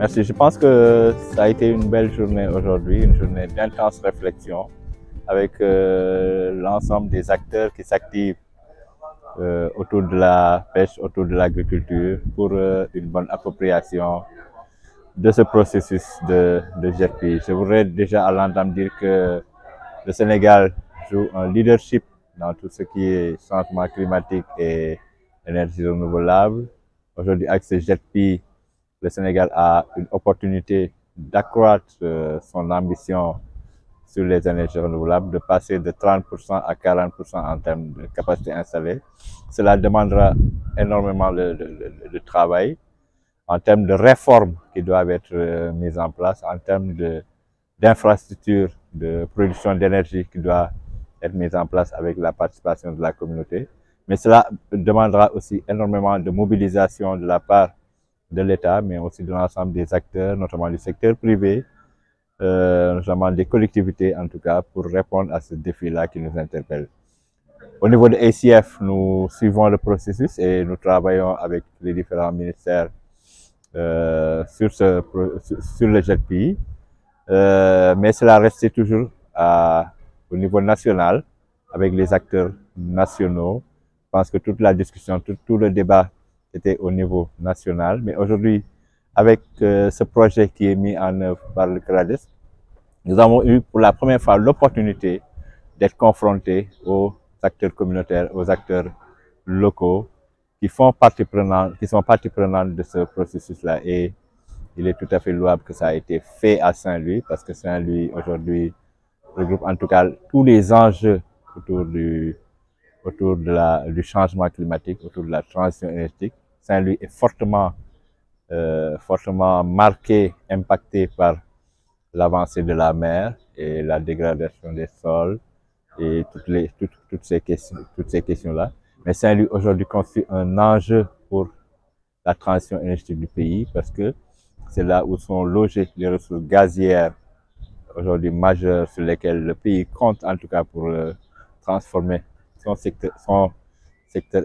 Merci. Je pense que ça a été une belle journée aujourd'hui, une journée d'intense réflexion avec l'ensemble des acteurs qui s'activent autour de la pêche, autour de l'agriculture pour une bonne appropriation de ce processus de GEPI. Je voudrais déjà à l'entame dire que le Sénégal joue un leadership dans tout ce qui est changement climatique et énergie renouvelable. Aujourd'hui, avec ce GEPI, le Sénégal a une opportunité d'accroître son ambition sur les énergies renouvelables, de passer de 30% à 40% en termes de capacité installée. Cela demandera énormément de travail en termes de réformes qui doivent être mises en place, en termes d'infrastructures de production d'énergie qui doivent être mises en place avec la participation de la communauté. Mais cela demandera aussi énormément de mobilisation de la part de l'État, mais aussi de l'ensemble des acteurs, notamment du secteur privé, notamment des collectivités en tout cas, pour répondre à ce défi-là qui nous interpelle. Au niveau de ACF, nous suivons le processus et nous travaillons avec les différents ministères sur le GEPI, mais cela reste toujours au niveau national, avec les acteurs nationaux. Je pense que toute la discussion, tout le débat était au niveau national, mais aujourd'hui, avec ce projet qui est mis en œuvre par le CRADES, nous avons eu pour la première fois l'opportunité d'être confrontés aux acteurs communautaires, aux acteurs locaux qui sont partie prenante de ce processus-là. Et il est tout à fait louable que ça a été fait à Saint-Louis, parce que Saint-Louis aujourd'hui regroupe en tout cas tous les enjeux autour du changement climatique, autour de la transition énergétique. Saint-Louis est fortement marqué, impacté par l'avancée de la mer et la dégradation des sols et toutes ces questions-là. Mais Saint-Louis aujourd'hui constitue un enjeu pour la transition énergétique du pays, parce que c'est là où sont logées les ressources gazières aujourd'hui majeures sur lesquelles le pays compte en tout cas pour transformer son secteur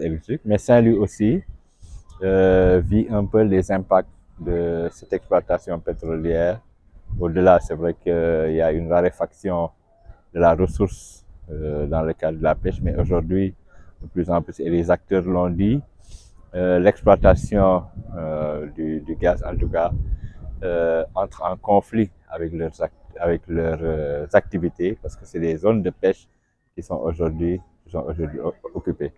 électrique. Mais Saint-Louis aussi vit un peu les impacts de cette exploitation pétrolière. Au-delà, c'est vrai qu'il y a une raréfaction de la ressource dans le cadre de la pêche, mais aujourd'hui, de plus en plus, et les acteurs l'ont dit, l'exploitation du gaz, en tout cas, entre en conflit avec leurs activités, parce que c'est des zones de pêche qui sont aujourd'hui occupées.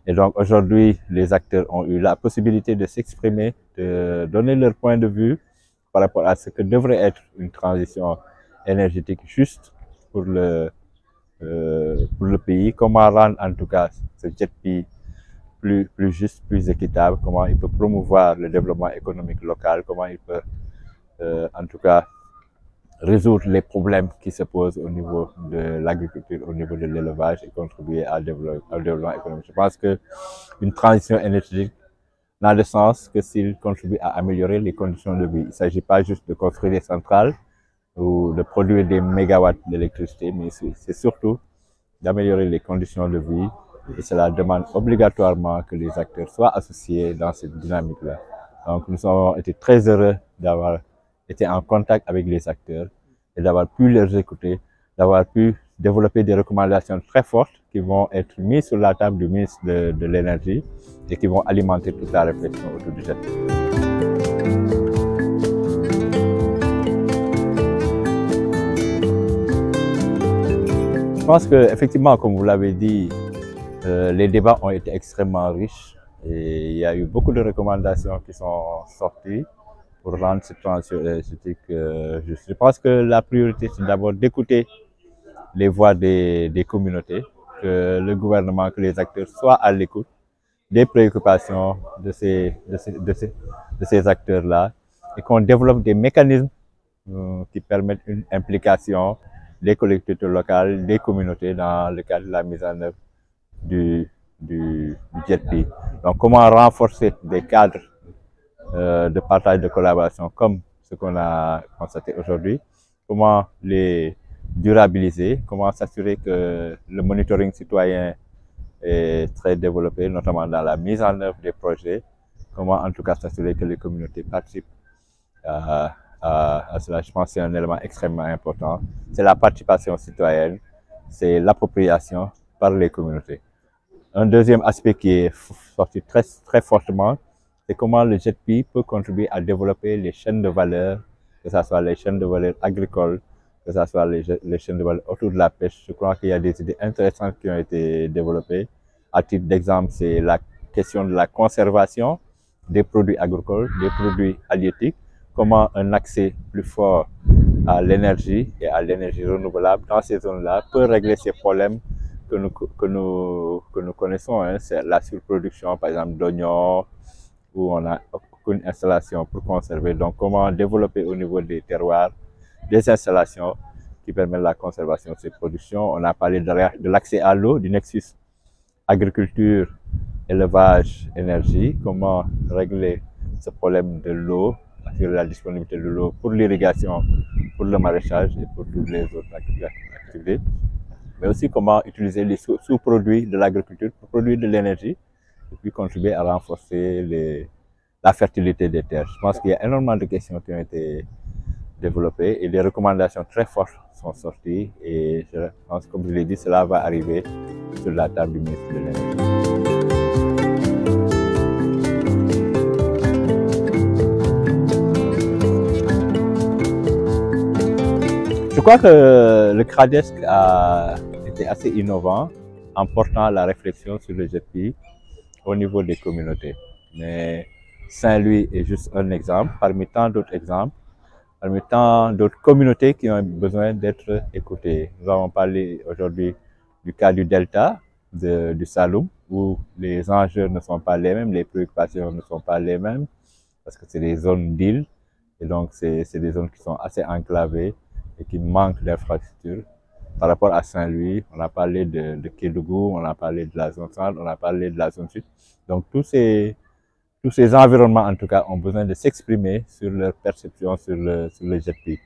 Et donc aujourd'hui, les acteurs ont eu la possibilité de s'exprimer, de donner leur point de vue par rapport à ce que devrait être une transition énergétique juste pour le pays, comment rendre en tout cas ce GEPI plus juste, plus équitable, comment il peut promouvoir le développement économique local, comment il peut en tout cas résoudre les problèmes qui se posent au niveau de l'agriculture, au niveau de l'élevage, et contribuer au développement économique. Je pense qu'une transition énergétique n'a de sens que s'il contribue à améliorer les conditions de vie. Il ne s'agit pas juste de construire des centrales ou de produire des mégawatts d'électricité, mais c'est surtout d'améliorer les conditions de vie, et cela demande obligatoirement que les acteurs soient associés dans cette dynamique-là. Donc nous avons été très heureux d'avoir été en contact avec les acteurs et d'avoir pu les écouter, d'avoir pu développer des recommandations très fortes qui vont être mises sur la table du ministre de l'Énergie et qui vont alimenter toute la réflexion autour du GEPI. Je pense qu'effectivement, comme vous l'avez dit, les débats ont été extrêmement riches et il y a eu beaucoup de recommandations qui sont sorties pour rendre cette transition énergétique juste. Je pense que la priorité, c'est d'abord d'écouter les voix des communautés, que le gouvernement, que les acteurs soient à l'écoute des préoccupations de ces acteurs-là, et qu'on développe des mécanismes qui permettent une implication des collectivités locales, des communautés dans le cadre de la mise en œuvre du GEPI. Donc comment renforcer des cadres de partage, de collaboration comme ce qu'on a constaté aujourd'hui, comment les durabiliser, comment s'assurer que le monitoring citoyen est très développé, notamment dans la mise en œuvre des projets, comment en tout cas s'assurer que les communautés participent à cela. Je pense que c'est un élément extrêmement important. C'est la participation citoyenne, c'est l'appropriation par les communautés. Un deuxième aspect qui est sorti très fortement, c'est comment le JETP peut contribuer à développer les chaînes de valeur, que ce soit les chaînes de valeur agricoles, que ce soit les chaînes de valeur autour de la pêche. Je crois qu'il y a des idées intéressantes qui ont été développées. À titre d'exemple, c'est la question de la conservation des produits agricoles, des produits halieutiques, comment un accès plus fort à l'énergie et à l'énergie renouvelable dans ces zones-là peut régler ces problèmes que nous connaissons. Hein. C'est la surproduction, par exemple, d'oignons, où on n'a aucune installation pour conserver. Donc, comment développer au niveau des terroirs des installations qui permettent la conservation de ces productions. On a parlé de l'accès à l'eau, du nexus agriculture, élevage, énergie, comment régler ce problème de l'eau, assurer la disponibilité de l'eau pour l'irrigation, pour le maraîchage et pour toutes les autres activités. Mais aussi comment utiliser les sous-produits de l'agriculture pour produire de l'énergie et puis contribuer à renforcer la fertilité des terres. Je pense qu'il y a énormément de questions qui ont été développées et des recommandations très fortes sont sorties et je pense, comme je l'ai dit, cela va arriver sur la table du ministre de l'Énergie. Je crois que le CRADESC a été assez innovant en portant la réflexion sur le JETP au niveau des communautés. Mais Saint-Louis est juste un exemple, parmi tant d'autres exemples, parmi tant d'autres communautés qui ont besoin d'être écoutées. Nous avons parlé aujourd'hui du cas du Delta, du Saloum, où les enjeux ne sont pas les mêmes, les préoccupations ne sont pas les mêmes, parce que c'est des zones d'îles, et donc c'est des zones qui sont assez enclavées et qui manquent d'infrastructures. Par rapport à Saint-Louis, on a parlé de Kédougou, on a parlé de la zone centre, on a parlé de la zone sud. Donc tous ces environnements, en tout cas, ont besoin de s'exprimer sur leur perception sur le JETP.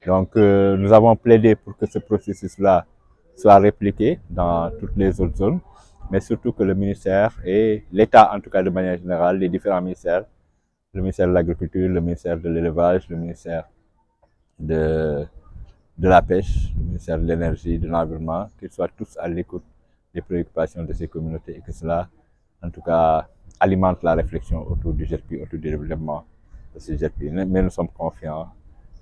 Donc nous avons plaidé pour que ce processus-là soit répliqué dans toutes les autres zones, mais surtout que le ministère et l'État, en tout cas de manière générale, les différents ministères, le ministère de l'Agriculture, le ministère de l'Élevage, le ministère de la pêche, le ministère de l'Énergie, de l'Environnement, qu'ils soient tous à l'écoute des préoccupations de ces communautés et que cela, en tout cas, alimente la réflexion autour du JETP, autour du développement de ce JETP. Mais nous sommes confiants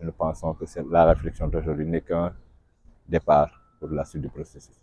et nous pensons que la réflexion d'aujourd'hui n'est qu'un départ pour la suite du processus.